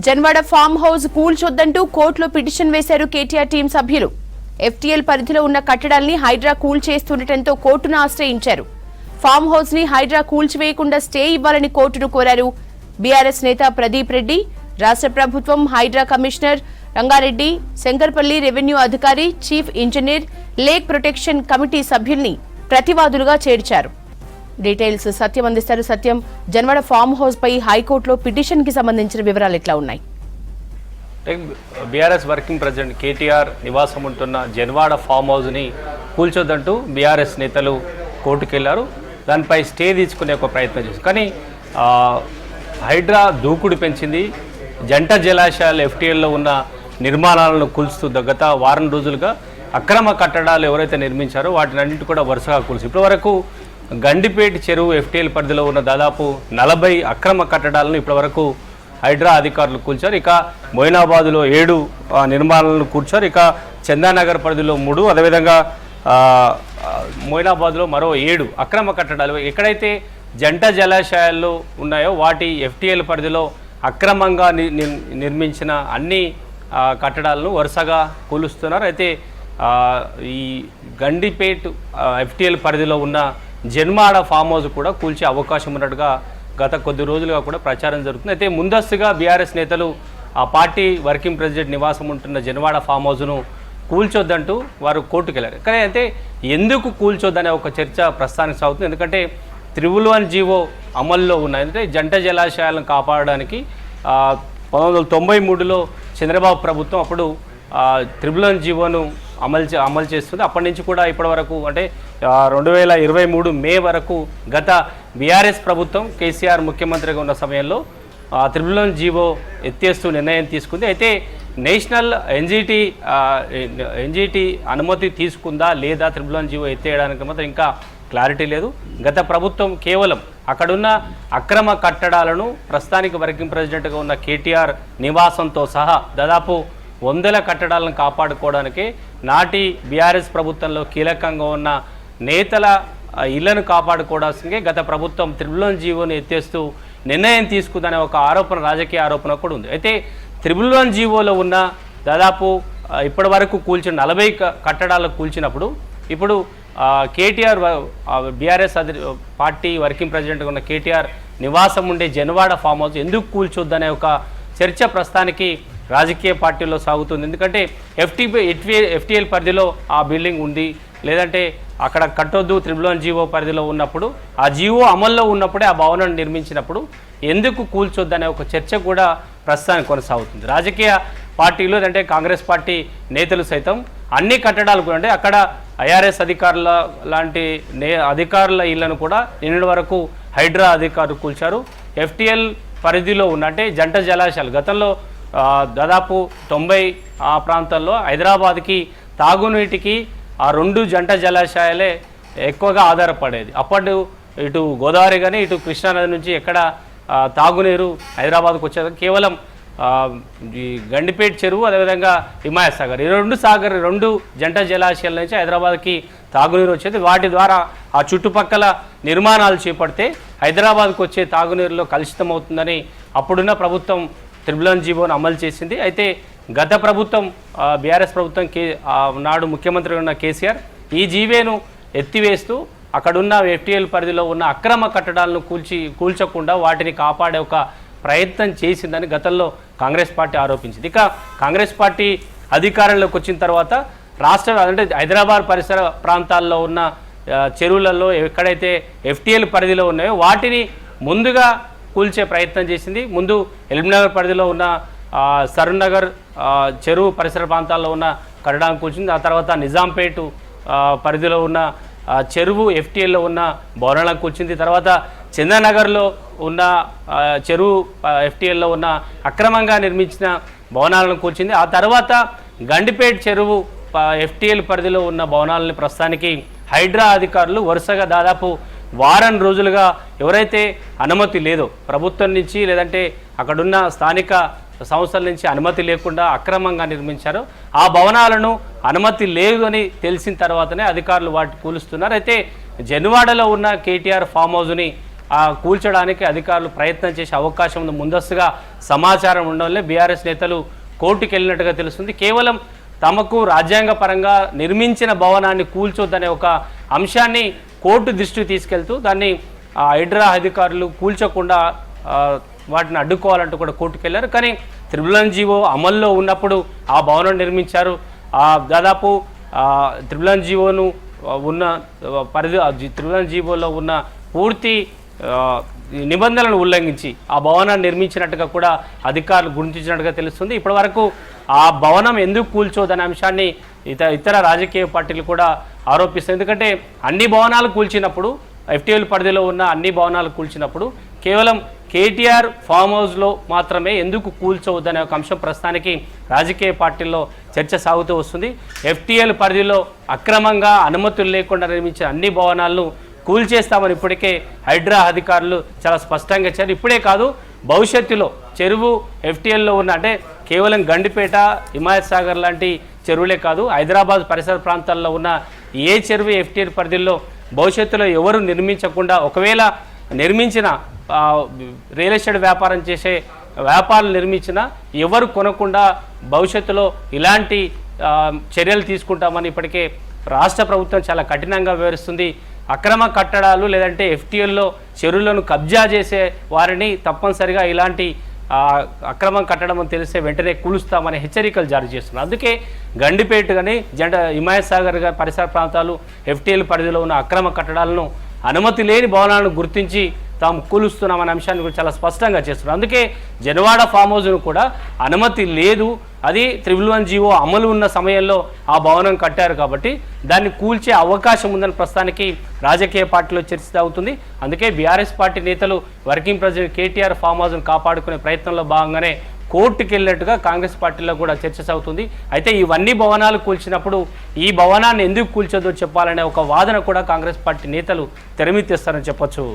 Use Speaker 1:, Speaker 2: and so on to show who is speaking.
Speaker 1: Janwada farm house కూల్చొద్దంటూ కోర్టులో petition వేశారు KTR team సభ్యులు. ఎఫ్టీఎల్ పరిధిలో ఉన్న కట్టడాల్ని హైడ్రా కూల్ చేస్తుండటంతో కోర్టును ఆశ్రయించారు. ఫామ్ హౌస్ ని హైడ్రా కూల్చివేయకుండా స్టే ఇవ్వాలని కోర్టును కోరారు. బీఆర్ఎస్ నేత ప్రదీప్ రెడ్డి, రాష్ట్ర ప్రభుత్వం, హైడ్రా కమిషనర్ రంగారెడ్డి, శంకర్పల్లి రెవెన్యూ అధికారి, chief engineer, lake protection committee సభ్యుల్ని ప్రతివాదులుగా చేర్చారు. డీటెయిల్స్ సత్యం అందిస్తారు. సత్యం, జన్వాడ ఫామ్ హౌస్ పై హైకోర్టులో పిటిషన్ కి సంబంధించిన వివరాలు ఎట్లా ఉన్నాయి?
Speaker 2: బీఆర్ఎస్ వర్కింగ్ ప్రెసిడెంట్ కేటీఆర్ నివాసం ఉంటున్న జన్వాడ ఫామ్ హౌస్ని కూల్చొద్దంటూ బీఆర్ఎస్ నేతలు కోర్టుకు వెళ్లారు. దానిపై స్టే తీసుకునే ఒక ప్రయత్నం చేశారు. కానీ హైడ్రా దూకుడు పెంచింది. జంట జలాశయాలు ఎఫ్టీఎల్లో ఉన్న నిర్మాణాలను కూల్చుతూ గత వారం రోజులుగా అక్రమ కట్టడాలు ఎవరైతే నిర్మించారో వాటిని అన్నింటి కూడా వరుసగా కూల్చి ఇప్పటి వరకు గండిపేట చెరువు ఎఫ్టీఎల్ పరిధిలో ఉన్న దాదాపు 40 అక్రమ కట్టడాలను ఇప్పటివరకు హైడ్రా అధికారులు కూల్చారు. ఇక మొయినాబాద్లో 7 నిర్మాణాలను కూల్చారు. ఇక చందానగర్ పరిధిలో 3, అదేవిధంగా మొయినాబాద్లో మరో 7 అక్రమ కట్టడాలు ఎక్కడైతే జంట జలాశయాల్లో ఉన్నాయో వాటి ఎఫ్టీఎల్ పరిధిలో అక్రమంగా నిర్మించిన అన్ని కట్టడాలను వరుసగా కూలుస్తున్నారు. అయితే ఈ గండిపేట ఎఫ్టీఎల్ పరిధిలో ఉన్న జన్వాడ ఫామ్ హౌస్ కూడా కూల్చే అవకాశం ఉన్నట్టుగా గత కొద్ది రోజులుగా కూడా ప్రచారం జరుగుతుంది. అయితే ముందస్తుగా బీఆర్ఎస్ నేతలు ఆ పార్టీ వర్కింగ్ ప్రెసిడెంట్ నివాసం ఉంటున్న జన్వాడ ఫామ్ హౌస్ను కూల్చొద్దంటూ వారు కోర్టుకు వెళ్ళారు. కానీ అయితే ఎందుకు కూల్చొద్దనే ఒక చర్చ ప్రస్థానికి సాగుతుంది. ఎందుకంటే 311 జీవో అమల్లో ఉన్నాయి. అంటే జంట జలాశయాలను కాపాడడానికి 1993లో చంద్రబాబు ప్రభుత్వం అప్పుడు 311 జీవోను అమలు చేస్తుంది. అప్పటి నుంచి కూడా ఇప్పటి వరకు అంటే 2023 మే వరకు గత బీఆర్ఎస్ ప్రభుత్వం కేసీఆర్ ముఖ్యమంత్రిగా ఉన్న సమయంలో 311 జీవో ఎత్తేస్తూ నిర్ణయం తీసుకుంది. అయితే నేషనల్ ఎన్జీటీ అనుమతి తీసుకుందా లేదా 311 జీవో ఎత్తేయడానికి మాత్రం ఇంకా క్లారిటీ లేదు. గత ప్రభుత్వం కేవలం అక్కడున్న అక్రమ కట్టడాలను ప్రస్తుతానికి వర్కింగ్ ప్రెసిడెంట్గా ఉన్న కేటీఆర్ నివాసంతో సహా దాదాపు 100 కట్టడాలను కాపాడుకోవడానికి నాటి బీఆర్ఎస్ ప్రభుత్వంలో కీలకంగా ఉన్న నేతల ఇళ్లను కాపాడుకోవడానికి గత ప్రభుత్వం 311 జీవోను ఎత్తేస్తూ నిర్ణయం తీసుకుందనే ఒక ఆరోపణ, రాజకీయ ఆరోపణ కూడా ఉంది. అయితే 311 జీవోలో ఉన్న దాదాపు ఇప్పటి వరకు కూల్చిన 40 కట్టడాలకు కూల్చినప్పుడు ఇప్పుడు కేటీఆర్ బీఆర్ఎస్ పార్టీ వర్కింగ్ ప్రెసిడెంట్గా ఉన్న కేటీఆర్ నివాసం ఉండే జన్వాడ ఫామ్ హౌస్ ఎందుకు కూల్చొద్దనే ఒక చర్చ ప్రస్తుతానికి రాజకీయ పార్టీల్లో సాగుతుంది. ఎందుకంటే ఎఫ్టీఎల్ పరిధిలో ఆ బిల్డింగ్ ఉంది, లేదంటే అక్కడ కట్టొద్దు 311 జీవో పరిధిలో ఉన్నప్పుడు ఆ జీవో అమల్లో ఉన్నప్పుడే ఆ భవనాన్ని నిర్మించినప్పుడు ఎందుకు కూల్చొద్దనే ఒక చర్చ కూడా ప్రస్తుతానికి కొనసాగుతుంది. రాజకీయ పార్టీలు అంటే కాంగ్రెస్ పార్టీ నేతలు సైతం అన్ని కట్టడాలు కూడా అంటే అక్కడ ఐఆర్ఎస్ అధికారుల లాంటి అధికారుల ఇళ్లను కూడా నిన్నటి వరకు హైడ్రా అధికారులు కూల్చారు. ఎఫ్టీఎల్ పరిధిలో ఉన్న అంటే జంట జలాశయాలు గతంలో దాదాపు 90 ఆ ప్రాంతాల్లో హైదరాబాద్కి తాగునీటికి ఆ 2 జంట జలాశయాలే ఎక్కువగా ఆధారపడేది. అప్పటి ఇటు గోదావరి కానీ ఇటు కృష్ణానది నుంచి ఎక్కడ తాగునీరు హైదరాబాద్కు వచ్చేది కేవలం ఈ గండిపేట చెరువు, అదేవిధంగా హిమాయత్ సాగర్, ఈ 2 జంట జలాశయాల నుంచి హైదరాబాద్కి తాగునీరు వచ్చేది. వాటి ద్వారా ఆ చుట్టుపక్కల నిర్మాణాలు చేపడితే హైదరాబాద్కు వచ్చే తాగునీరులో కలుషితం అవుతుందని అప్పుడున్న ప్రభుత్వం 311 జీవోను అమలు చేసింది. అయితే గత ప్రభుత్వం బీఆర్ఎస్ ప్రభుత్వం నాడు ముఖ్యమంత్రి ఉన్న కేసీఆర్ ఈ జీవేను ఎత్తివేస్తూ అక్కడున్న ఎఫ్టీఎల్ పరిధిలో ఉన్న అక్రమ కట్టడాలను కూల్చకుండా వాటిని కాపాడే ఒక ప్రయత్నం చేసిందని గతంలో కాంగ్రెస్ పార్టీ ఆరోపించింది. ఇక కాంగ్రెస్ పార్టీ అధికారంలోకి వచ్చిన తర్వాత రాష్ట్ర అంటే హైదరాబాద్ పరిసర ప్రాంతాల్లో ఉన్న చెరువులలో ఎక్కడైతే ఎఫ్టీఎల్ పరిధిలో ఉన్నాయో వాటిని ముందుగా కూల్చే ప్రయత్నం చేసింది. ముందు ఎల్బీనగర్ పరిధిలో ఉన్న సరూర్నగర్ చెరువు పరిసర ప్రాంతాల్లో ఉన్న కట్టడాలను కూల్చింది. ఆ తర్వాత నిజాంపేట పరిధిలో ఉన్న చెరువు ఎఫ్టీఎల్లో ఉన్న భవనాలను కూల్చింది. తర్వాత చందానగర్లో ఉన్న చెరువు ఎఫ్టీఎల్లో ఉన్న అక్రమంగా నిర్మించిన భవనాలను కూల్చింది. ఆ తర్వాత గండిపేట చెరువు ఎఫ్టీఎల్ పరిధిలో ఉన్న భవనాలని ప్రస్తుతానికి హైడ్రా అధికారులు వరుసగా దాదాపు వారం రోజులుగా ఎవరైతే అనుమతి లేదో ప్రభుత్వం నుంచి లేదంటే అక్కడున్న స్థానిక సంస్థల నుంచి అనుమతి లేకుండా అక్రమంగా నిర్మించారో ఆ భవనాలను అనుమతి లేదు అని తెలిసిన తర్వాతనే అధికారులు వాటిని కూలుస్తున్నారు. అయితే జన్వాడలో ఉన్న కేటీఆర్ ఫామ్ హౌస్ని కూల్చడానికి అధికారులు ప్రయత్నం చేసే అవకాశం ఉంది. ముందస్తుగా సమాచారం ఉండడం వల్లే బీఆర్ఎస్ నేతలు కోర్టుకు వెళ్ళినట్టుగా తెలుస్తుంది. కేవలం తమకు రాజ్యాంగ పరంగా నిర్మించిన భవనాన్ని కూల్చొద్దనే ఒక అంశాన్ని కోర్టు దృష్టికి తీసుకెళ్తూ దాన్ని హైడ్రా అధికారులు కూల్చకుండా వాటిని అడ్డుకోవాలంటూ కూడా కోర్టుకు వెళ్ళారు. కానీ త్రిబుల్ జీవో అమల్లో ఉన్నప్పుడు ఆ భవనం నిర్మించారు. దాదాపు త్రిబుల్ జీవోను ఉన్న పరిధి త్రిబుల్ జీవోలో ఉన్న పూర్తి నిబంధనలను ఉల్లంఘించి ఆ భవనాన్ని నిర్మించినట్టుగా కూడా అధికారులు గుర్తించినట్టుగా తెలుస్తుంది. ఇప్పటి వరకు ఆ భవనం ఎందుకు కూల్చోదనే అంశాన్ని ఇతర రాజకీయ పార్టీలు కూడా ఆరోపిస్తాయి. ఎందుకంటే అన్ని భవనాలు కూల్చినప్పుడు, FTL పరిధిలో ఉన్న అన్ని భవనాలు కూల్చినప్పుడు కేవలం కేటీఆర్ ఫామ్ హౌస్లో మాత్రమే ఎందుకు కూల్చవద్దనే ఒక అంశం ప్రస్తుతానికి రాజకీయ పార్టీల్లో చర్చ సాగుతూ వస్తుంది. FTL పరిధిలో అక్రమంగా అనుమతులు లేకుండా నిర్మించిన అన్ని భవనాలను కూల్చేస్తామని ఇప్పటికే హైడ్రా అధికారులు చాలా స్పష్టంగా ఇచ్చారు. ఇప్పుడే కాదు, భవిష్యత్తులో చెరువు FTLలో ఉన్న అంటే కేవలం గండిపేట, హిమాయత్ సాగర్ లాంటి చెరువులే కాదు, హైదరాబాద్ పరిసర ప్రాంతాల్లో ఉన్న ఏ చెరువు FTL పరిధిలో భవిష్యత్తులో ఎవరు నిర్మించకుండా, ఒకవేళ నిర్మించిన రియల్ ఎస్టేట్ వ్యాపారం చేసే వ్యాపారాలు నిర్మించిన ఎవరు కొనకుండా భవిష్యత్తులో ఇలాంటి చర్యలు తీసుకుంటామని ఇప్పటికే రాష్ట్ర ప్రభుత్వం చాలా కఠినంగా వివరిస్తుంది. అక్రమ కట్టడాలు లేదంటే FTLలో చెరువులను కబ్జా చేసే వారిని తప్పనిసరిగా ఇలాంటి అక్రమం కట్టడం అని తెలిస్తే వెంటనే కూలుస్తామని హెచ్చరికలు జారీ చేస్తున్నారు. అందుకే గండిపేట కానీ హిమాయత్ సాగర్ పరిసర ప్రాంతాలు FTL పరిధిలో ఉన్న అక్రమ కట్టడాలను అనుమతి లేని భవనాలను గుర్తించి తాము కూలుస్తున్నామనే అంశాన్ని కూడా చాలా స్పష్టంగా చేస్తున్నారు. అందుకే జనవాడ ఫామ్ హౌస్ను కూడా అనుమతి లేదు, అది 311 జీవో అమలు ఉన్న సమయంలో ఆ భవనం కట్టారు కాబట్టి దాన్ని కూల్చే అవకాశం ఉందని ప్రస్తుతానికి రాజకీయ పార్టీలో చర్చ సాగుతుంది. అందుకే బీఆర్ఎస్ పార్టీ నేతలు వర్కింగ్ ప్రెసిడెంట్ కేటీఆర్ ఫామ్ హౌస్ను కాపాడుకునే ప్రయత్నంలో భాగంగానే కోర్టుకు వెళ్ళినట్టుగా కాంగ్రెస్ పార్టీలో కూడా చర్చ సాగుతుంది. అయితే ఇవన్నీ భవనాలు కూల్చినప్పుడు ఈ భవనాన్ని ఎందుకు కూల్చొద్దో చెప్పాలనే ఒక వాదన కూడా కాంగ్రెస్ పార్టీ నేతలు తెరమిత్తేస్తారని చెప్పొచ్చు.